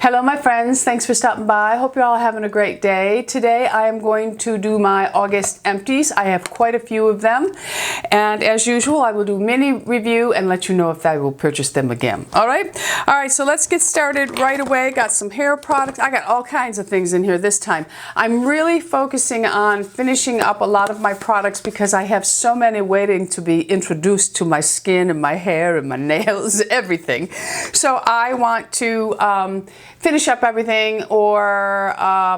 Hello my friends, thanks for stopping by. I hope you're all having a great day. Today I am going to do my August empties. I have quite a few of them, and as usual I will do mini review and let you know if I will purchase them again. Alright, so let's get started right away. Got some hair products. I got all kinds of things in here this time. I'm really focusing on finishing up a lot of my products because I have so many waiting to be introduced to my skin and my hair and my nails, everything. So I want to finish up everything, or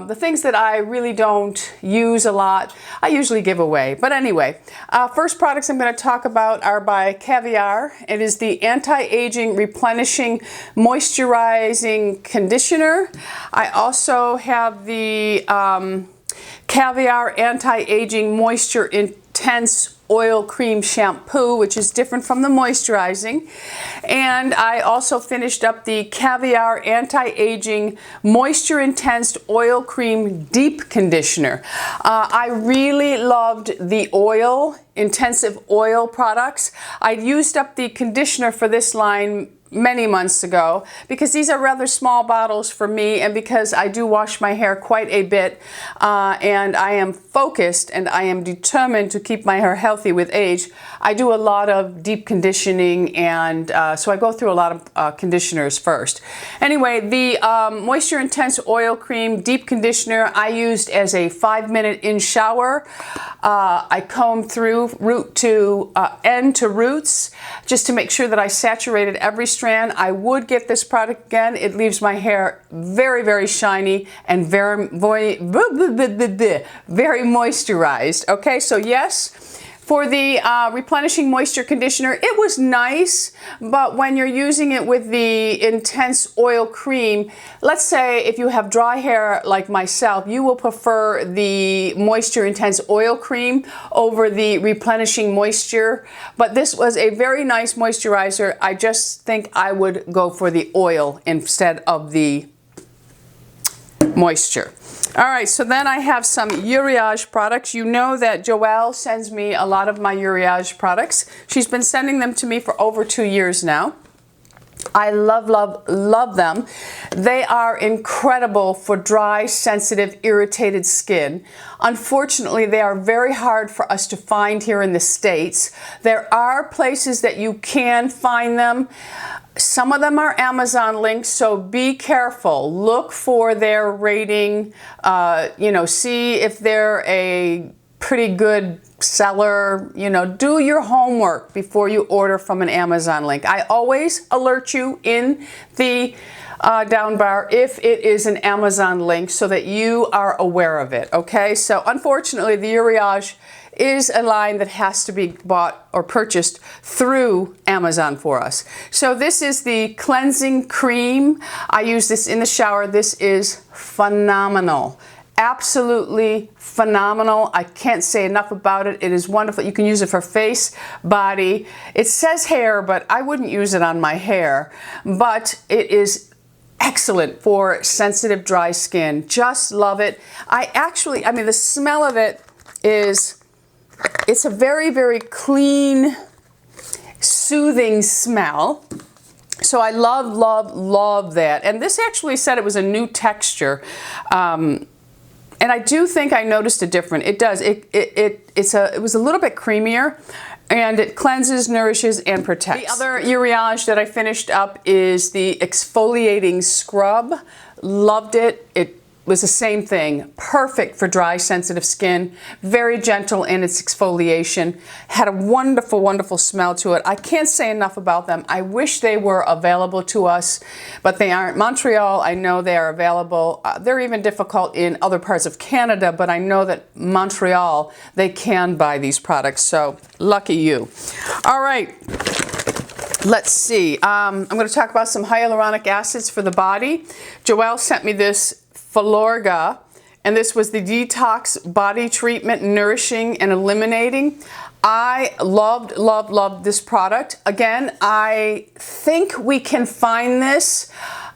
the things that I really don't use a lot, I usually give away. But anyway, first products I'm going to talk about are by Caviar. It is the Anti-Aging Replenishing Moisturizing Conditioner. I also have the Caviar Anti-Aging Moisture Intense Oil Cream Shampoo, which is different from the moisturizing. And I also finished up the Caviar Anti-Aging Moisture Intense Oil Cream Deep Conditioner. I really loved the oil, intensive oil products. I used up the conditioner for this line many months ago because these are rather small bottles for me, and because I do wash my hair quite a bit, and I am focused and I am determined to keep my hair healthy with age. I do a lot of deep conditioning, and so I go through a lot of conditioners first. Anyway, the Moisture Intense Oil Cream Deep Conditioner I used as a 5-minute in shower. I combed through root to end to roots just to make sure that I saturated every strand. I would get this product again. It leaves my hair very, very shiny and very moisturized. Okay, so yes, for the Replenishing Moisture Conditioner, it was nice, but when you're using it with the intense oil cream, let's say if you have dry hair like myself, you will prefer the Moisture Intense Oil Cream over the Replenishing Moisture, but this was a very nice moisturizer. I just think I would go for the oil instead of the moisture. Alright, so then I have some Uriage products. You know that Joelle sends me a lot of my Uriage products. She's been sending them to me for over 2 years now. I love, love, love them. They are incredible for dry, sensitive, irritated skin. Unfortunately, they are very hard for us to find here in the States. There are places that you can find them. Some of them are Amazon links, so be careful. Look for their rating, see if they're a pretty good seller. Do your homework before you order from an Amazon link. I always alert you in the down bar if it is an Amazon link so that you are aware of it, okay? So unfortunately, the Uriage is a line that has to be bought or purchased through Amazon for us. So this is the cleansing cream. I use this in the shower. This is phenomenal. Absolutely phenomenal. I can't say enough about it. It is wonderful. You can use it for face, body. It says hair, but I wouldn't use it on my hair. But it is excellent for sensitive, dry skin. Just love it. The smell of it is, it's a very, very clean, soothing smell. So I love, love, love that. And this actually said it was a new texture. And I do think I noticed a difference. It does. It was a little bit creamier, and it cleanses, nourishes, and protects. The other Uriage that I finished up is the exfoliating scrub. Loved it. It was the same thing. Perfect for dry, sensitive skin. Very gentle in its exfoliation. Had a wonderful, wonderful smell to it. I can't say enough about them. I wish they were available to us, but they aren't. Montreal, I know they are available. They're even difficult in other parts of Canada, but I know that Montreal, they can buy these products, so lucky you. All right. Let's see. I'm going to talk about some hyaluronic acids for the body. Joelle sent me this Filorga, and this was the Detox Body Treatment, Nourishing and Eliminating. I loved, loved, loved this product. Again, I think we can find this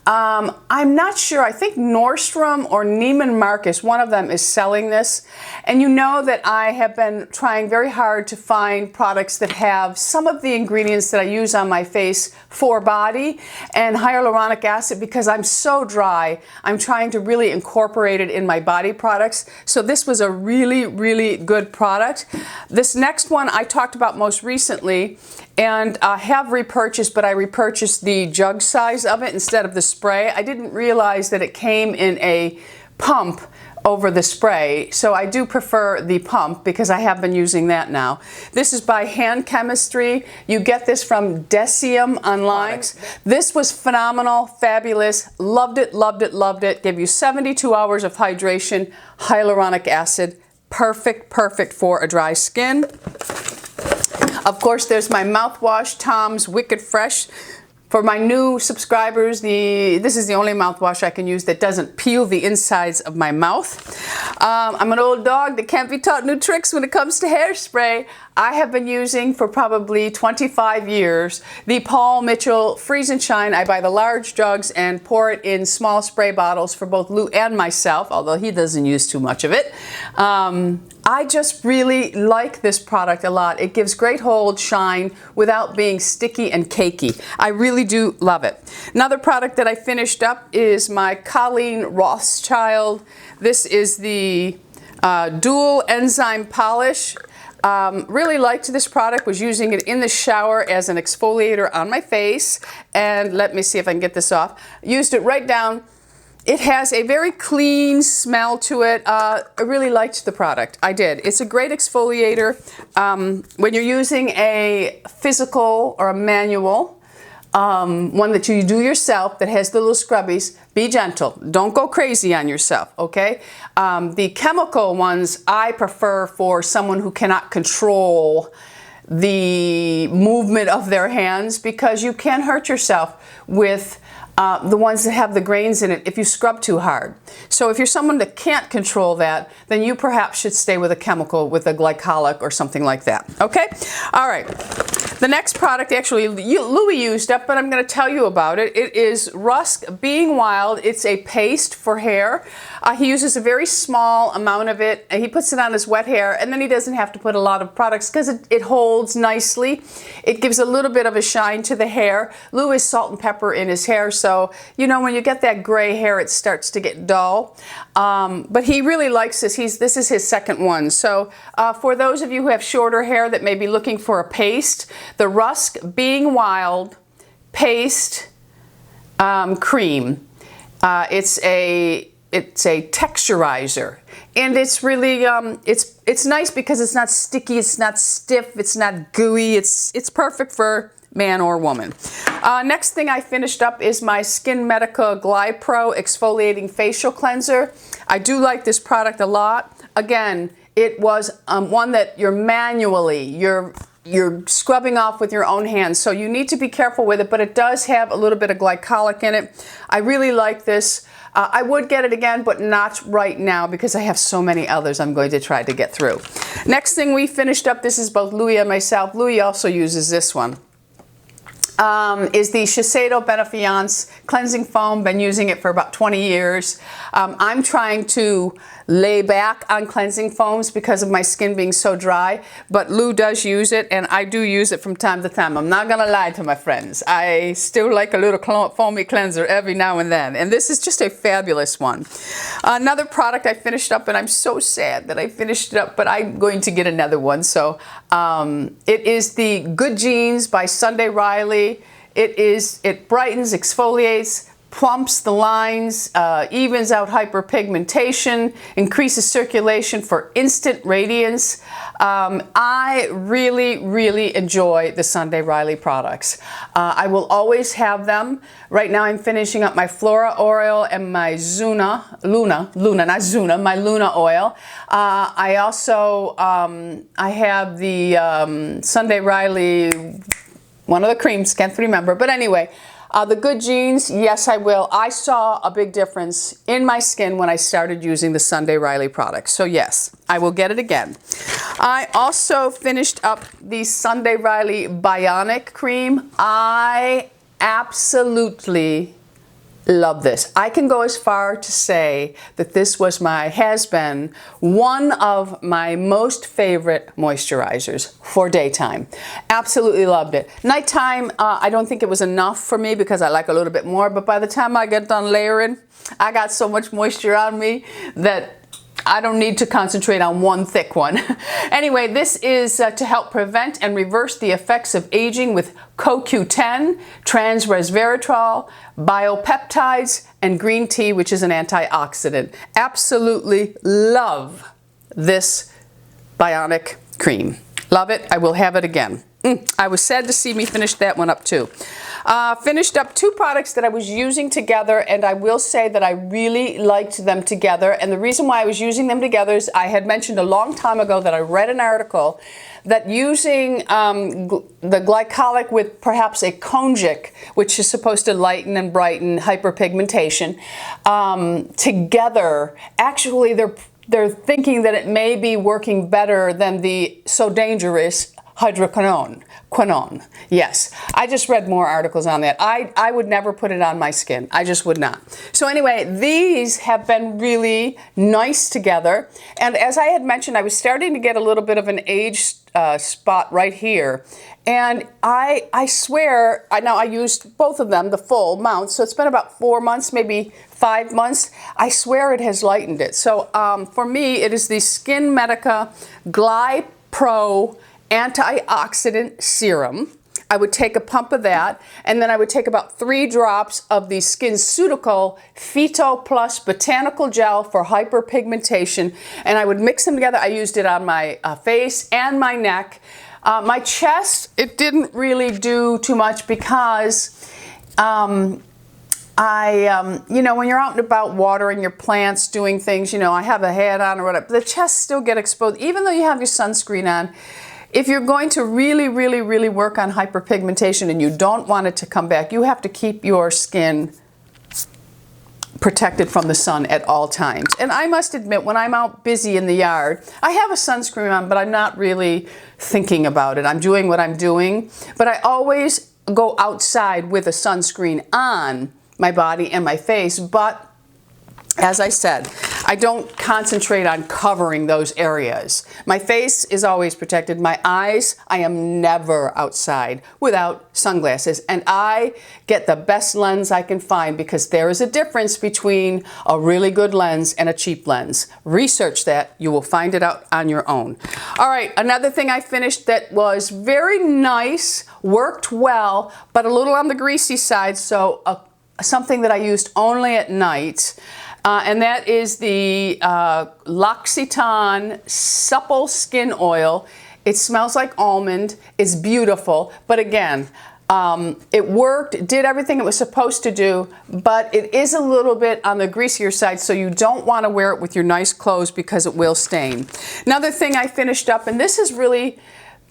I'm not sure. I think Nordstrom or Neiman Marcus, one of them is selling this. And you know that I have been trying very hard to find products that have some of the ingredients that I use on my face for body and hyaluronic acid, because I'm so dry. I'm trying to really incorporate it in my body products. So this was a really, really good product. This next one I talked about most recently and have repurchased, but I repurchased the jug size of it instead of the spray. I didn't realize that it came in a pump over the spray, so I do prefer the pump because I have been using that now. This is by Hand Chemistry. You get this from Decium online. This was phenomenal, fabulous, loved it, loved it, loved it. Gave you 72 hours of hydration, hyaluronic acid, perfect, perfect for a dry skin. Of course, there's my mouthwash, Tom's Wicked Fresh. For my new subscribers, this is the only mouthwash I can use that doesn't peel the insides of my mouth. I'm an old dog that can't be taught new tricks when it comes to hairspray. I have been using for probably 25 years the Paul Mitchell Freeze and Shine. I buy the large jugs and pour it in small spray bottles for both Lou and myself, although he doesn't use too much of it. I just really like this product a lot. It gives great hold, shine, without being sticky and cakey. I really do love it. Another product that I finished up is my Colleen Rothschild. This is the dual enzyme polish. Really liked this product, was using it in the shower as an exfoliator on my face. And let me see if I can get this off. Used it right down. It has a very clean smell to it. I really liked the product. I did. It's a great exfoliator. When you're using a physical or a manual, one that you do yourself that has the little scrubbies, be gentle. Don't go crazy on yourself, okay? The chemical ones I prefer for someone who cannot control the movement of their hands, because you can hurt yourself with the ones that have the grains in it if you scrub too hard. So if you're someone that can't control that, then you perhaps should stay with a chemical, with a glycolic or something like that. Okay? All right. The next product, actually, Louis used up, but I'm going to tell you about it. It is Rusk Being Wild. It's a paste for hair. He uses a very small amount of it, and he puts it on his wet hair, and then he doesn't have to put a lot of products because it holds nicely. It gives a little bit of a shine to the hair. Lou is salt and pepper in his hair, so you know when you get that gray hair, it starts to get dull. But he really likes this. This is his second one. So for those of you who have shorter hair that may be looking for a paste, the Rusk Being Wild Paste Cream. It's a texturizer, and it's really it's nice because it's not sticky, it's not stiff, it's not gooey. It's perfect for man or woman. Next thing I finished up is my SkinMedica GlyPro Exfoliating Facial Cleanser. I do like this product a lot. Again, it was one that you're scrubbing off with your own hands, so you need to be careful with it, but it does have a little bit of glycolic in it. I really like this. I would get it again, but not right now because I have so many others I'm going to try to get through. Next thing we finished up, this is both Louis and myself. Louis also uses this one. Is the Shiseido Benefiance Cleansing Foam. Been using it for about 20 years. I'm trying to lay back on cleansing foams because of my skin being so dry, but Lou does use it, and I do use it from time to time. I'm not gonna lie to my friends. I still like a little foamy cleanser every now and then, and this is just a fabulous one. Another product I finished up, and I'm so sad that I finished it up, but I'm going to get another one. So it is the Good Genes by Sunday Riley. It brightens, exfoliates, plumps the lines, evens out hyperpigmentation, increases circulation for instant radiance. I really, really enjoy the Sunday Riley products. I will always have them. Right now I'm finishing up my Flora oil and my Luna oil. I also, I have the Sunday Riley, one of the creams, can't remember, but anyway, the Good Genes, yes, I will. I saw a big difference in my skin when I started using the Sunday Riley products. So yes, I will get it again. I also finished up the Sunday Riley Bionic Cream. I absolutely love this. I can go as far to say that this was has been one of my most favorite moisturizers for daytime. Absolutely loved it. Nighttime, I don't think it was enough for me because I like a little bit more, but by the time I get done layering, I got so much moisture on me that I don't need to concentrate on one thick one. Anyway, this is to help prevent and reverse the effects of aging with CoQ10, trans resveratrol, biopeptides, and green tea, which is an antioxidant. Absolutely love this bionic cream. Love it. I will have it again. I was sad to see me finish that one up too. Finished up two products that I was using together, and I will say that I really liked them together. And the reason why I was using them together is I had mentioned a long time ago that I read an article that using the glycolic with perhaps a konjac, which is supposed to lighten and brighten hyperpigmentation, together, actually they're thinking that it may be working better than the so dangerous hydroquinone. Yes, I just read more articles on that. I would never put it on my skin. I just would not. So anyway, these have been really nice together. And as I had mentioned, I was starting to get a little bit of an age spot right here. And I swear, I used both of them, the full amount. So it's been about 4 months, maybe 5 months. I swear it has lightened it. So for me, it is the SkinMedica GlyPro Antioxidant Serum. I would take a pump of that, and then I would take about 3 drops of the Skinceuticals Phyto Plus Botanical Gel for hyperpigmentation, and I would mix them together. I used it on my face and my neck. My chest, it didn't really do too much because you know, when you're out and about watering your plants, doing things, you know, I have a hat on or whatever, the chest still get exposed, even though you have your sunscreen on. If you're going to really work on hyperpigmentation and you don't want it to come back, you have to keep your skin protected from the sun at all times. And I must admit, when I'm out busy in the yard, I have a sunscreen on, but I'm not really thinking about it. I'm doing what I'm doing, but I always go outside with a sunscreen on my body and my face. But as I said, I don't concentrate on covering those areas. My face is always protected. My eyes, I am never outside without sunglasses. And I get the best lens I can find because there is a difference between a really good lens and a cheap lens. Research that. You will find it out on your own. All right, another thing I finished that was very nice, worked well, but a little on the greasy side, so something that I used only at night. And that is the L'Occitane Supple Skin Oil. It smells like almond. It's beautiful. But again, it worked, it did everything it was supposed to do, but it is a little bit on the greasier side, so you don't want to wear it with your nice clothes because it will stain. Another thing I finished up, and this has really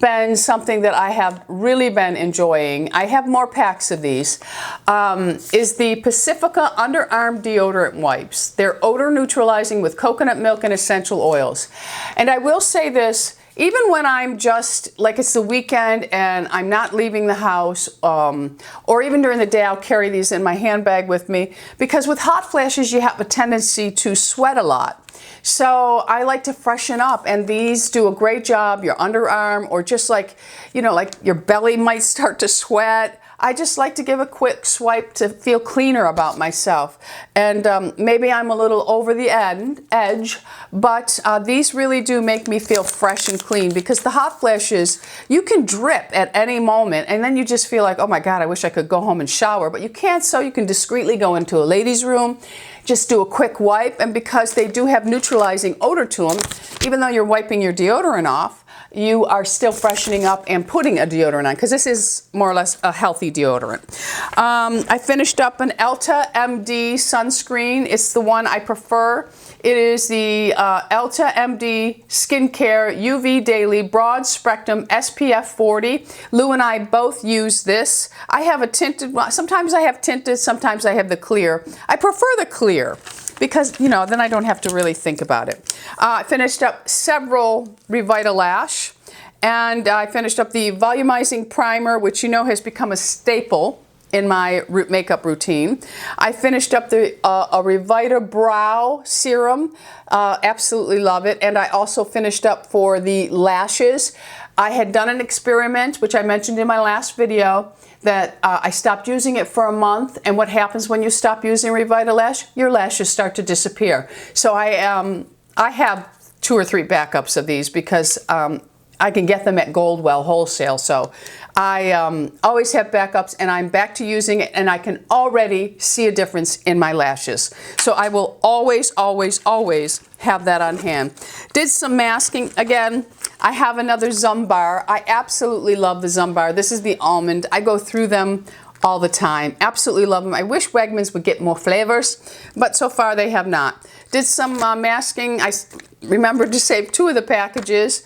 been something that I have really been enjoying, I have more packs of these, is the Pacifica Underarm Deodorant Wipes. They're odor neutralizing with coconut milk and essential oils. And I will say this, even when I'm just, like it's the weekend and I'm not leaving the house, or even during the day, I'll carry these in my handbag with me, because with hot flashes, you have a tendency to sweat a lot. So I like to freshen up, and these do a great job. Your underarm, or just like, you know, like your belly might start to sweat. I just like to give a quick swipe to feel cleaner about myself. And maybe I'm a little over the edge, but these really do make me feel fresh and clean, because the hot flashes, you can drip at any moment, and then you just feel like, oh my God, I wish I could go home and shower, but you can't, so you can discreetly go into a ladies' room, just do a quick wipe, and because they do have neutralizing odor to them, even though you're wiping your deodorant off, you are still freshening up and putting a deodorant on, because this is more or less a healthy deodorant. I finished up an Elta MD sunscreen. It's the one I prefer. It is the Elta MD Skincare UV Daily Broad Spectrum SPF 40. Lou and I both use this. I have a tinted one. Sometimes I have tinted, sometimes I have the clear. I prefer the clear, because, you know, then I don't have to really think about it. I finished up several Revitalash, and I finished up the Volumizing Primer, which you know has become a staple in my makeup routine. I finished up the a Revita Brow Serum. Absolutely love it. And I also finished up for the lashes. I had done an experiment, which I mentioned in my last video, that I stopped using it for a month. And what happens when you stop using Revita Lash? Your lashes start to disappear. So I have 2 or 3 backups of these because I can get them at Goldwell wholesale. So I always have backups, and I'm back to using it, and I can already see a difference in my lashes. So I will always, always, always have that on hand. Did some masking. Again, I have another Zumbar. I absolutely love the Zumbar. This is the almond. I go through them all the time. Absolutely love them. I wish Wegmans would get more flavors, but so far they have not. Did some masking. I remembered to save 2 of the packages.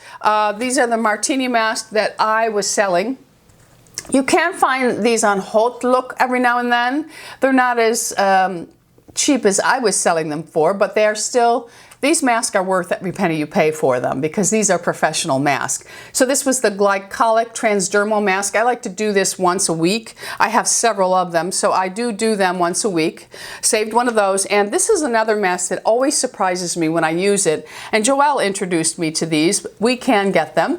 These are the martini masks that I was selling. You can find these on Haute Look every now and then. They're not as cheap as I was selling them for, but they are still, these masks are worth every penny you pay for them because these are professional masks. So this was the glycolic transdermal mask. I like to do this once a week. I have several of them, so I do them once a week. Saved one of those, and this is another mask that always surprises me when I use it. And Joelle introduced me to these. We can get them.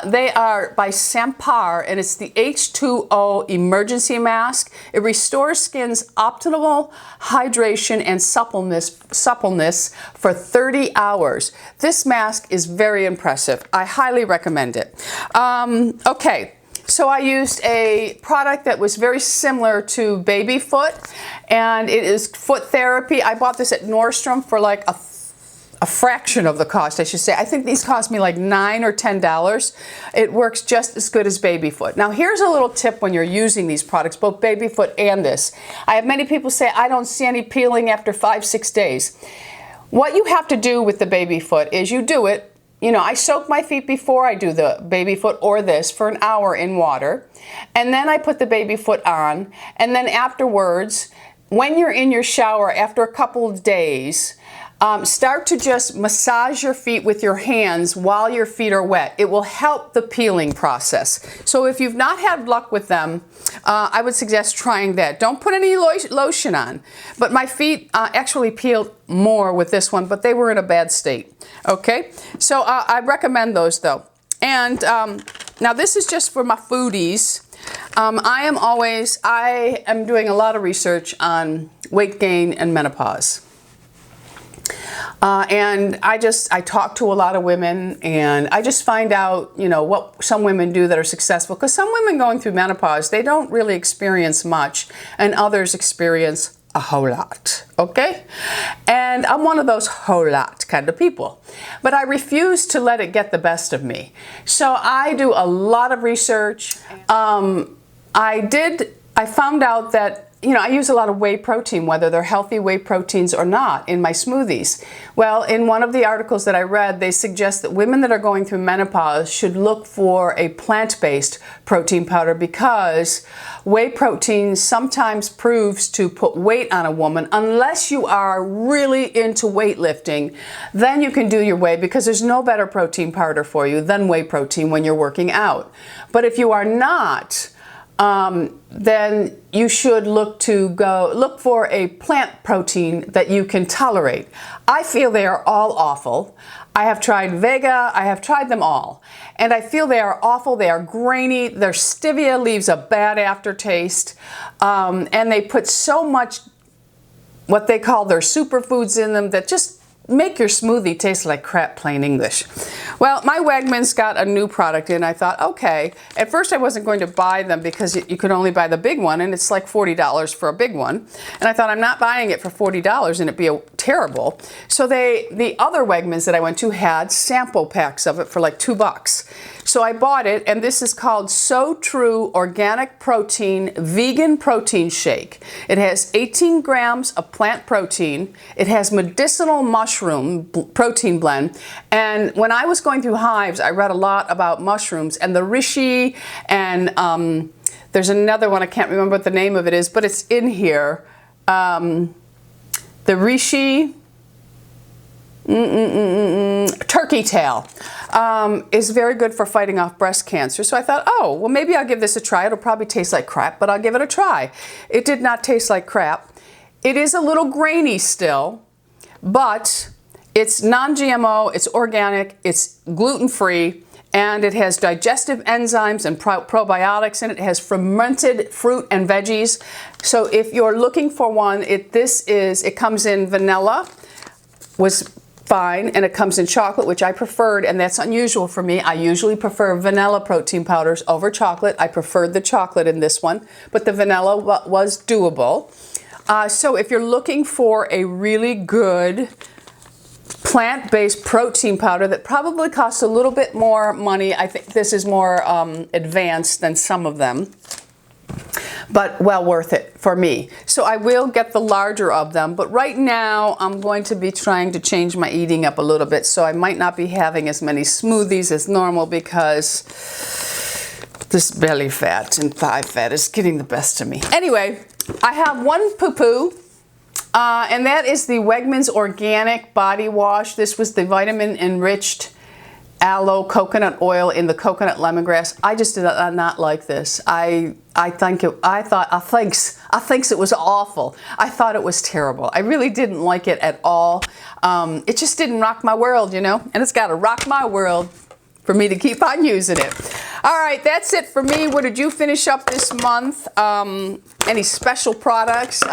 They are by Shampoo, and it's the H2O Emergency Mask. It restores skin's optimal hydration and suppleness for 30 hours. This mask is very impressive. I highly recommend it. Okay, so I used a product that was very similar to Baby Foot, and it is foot therapy. I bought this at Nordstrom for like a fraction of the cost, I should say. I think these cost me like $9 or $10. It works just as good as Baby Foot. Now here's a little tip when you're using these products, both Baby Foot and this. I have many people say, I don't see any peeling after 5-6 days. What you have to do with the Baby Foot is you do it, you know, I soak my feet before I do the Baby Foot or this for an hour in water, and then I put the Baby Foot on, and then afterwards, when you're in your shower after a couple of days, start to just massage your feet with your hands while your feet are wet. It will help the peeling process. So if you've not had luck with them, I would suggest trying that. Don't put any lotion on. But my feet actually peeled more with this one, but they were in a bad state. Okay, so I recommend those though. And now this is just for my foodies. I am doing a lot of research on weight gain and menopause. And I talk to a lot of women, and I just find out, you know, what some women do that are successful. Because some women going through menopause, they don't really experience much, and others experience a whole lot, okay? And I'm one of those whole lot kind of people. But I refuse to let it get the best of me. So I do a lot of research. I found out that, you know, I use a lot of whey protein, whether they're healthy whey proteins or not, in my smoothies. Well, in one of the articles that I read, they suggest that women that are going through menopause should look for a plant-based protein powder because whey protein sometimes proves to put weight on a woman. Unless you are really into weightlifting, then you can do your whey because there's no better protein powder for you than whey protein when you're working out. But if you are not, then you should look for a plant protein that you can tolerate. I feel they are all awful. I have tried Vega, I have tried them all, and I feel they are awful. They are grainy, their stevia leaves a bad aftertaste, and they put so much what they call their superfoods in them that just make your smoothie taste like crap, plain English. Well, my Wegmans got a new product in. I thought, okay. At first I wasn't going to buy them because you could only buy the big one, and it's like $40 for a big one. And I thought, I'm not buying it for $40 and it'd be terrible. So the other Wegmans that I went to had sample packs of it for like $2. So I bought it, and this is called So True Organic Protein Vegan Protein Shake. It has 18 grams of plant protein. It has medicinal mushroom protein blend. And when I was going through hives, I read a lot about mushrooms and the reishi, and there's another one, I can't remember what the name of it is, but it's in here. The reishi, turkey tail is very good for fighting off breast cancer. So I thought, oh, well, maybe I'll give this a try. It'll probably taste like crap, but I'll give it a try. It did not taste like crap. It is a little grainy still, but it's non-GMO, it's organic, it's gluten-free, and it has digestive enzymes and probiotics in it. It has fermented fruit and veggies. So if you're looking for one, it comes in vanilla, was fine, and it comes in chocolate, which I preferred, and that's unusual for me. I usually prefer vanilla protein powders over chocolate. I preferred the chocolate in this one, but the vanilla was doable. So if you're looking for a really good plant-based protein powder that probably costs a little bit more money, I think this is more advanced than some of them, but well worth it for me. So I will get the larger of them, but right now I'm going to be trying to change my eating up a little bit, so I might not be having as many smoothies as normal because this belly fat and thigh fat is getting the best of me. Anyway, I have one poo-poo, and that is the Wegmans Organic Body Wash. This was the vitamin-enriched aloe coconut oil in the coconut lemongrass. I just did not like this. I think it was awful. I thought it was terrible. I really didn't like it at all. It just didn't rock my world, you know, and it's got to rock my world for me to keep on using it. All right, that's it for me. What did you finish up this month? Any special products?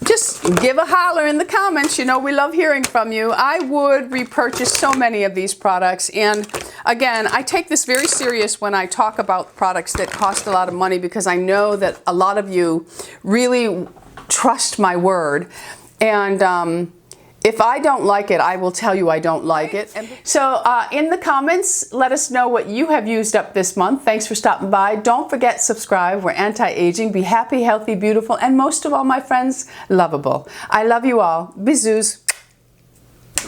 Just give a holler in the comments. You know, we love hearing from you. I would repurchase so many of these products. And again, I take this very serious when I talk about products that cost a lot of money, because I know that a lot of you really trust my word. And if I don't like it, I will tell you I don't like it. So in the comments, let us know what you have used up this month. Thanks for stopping by. Don't forget, subscribe. We're anti-aging. Be happy, healthy, beautiful, and most of all, my friends, lovable. I love you all. Bisous.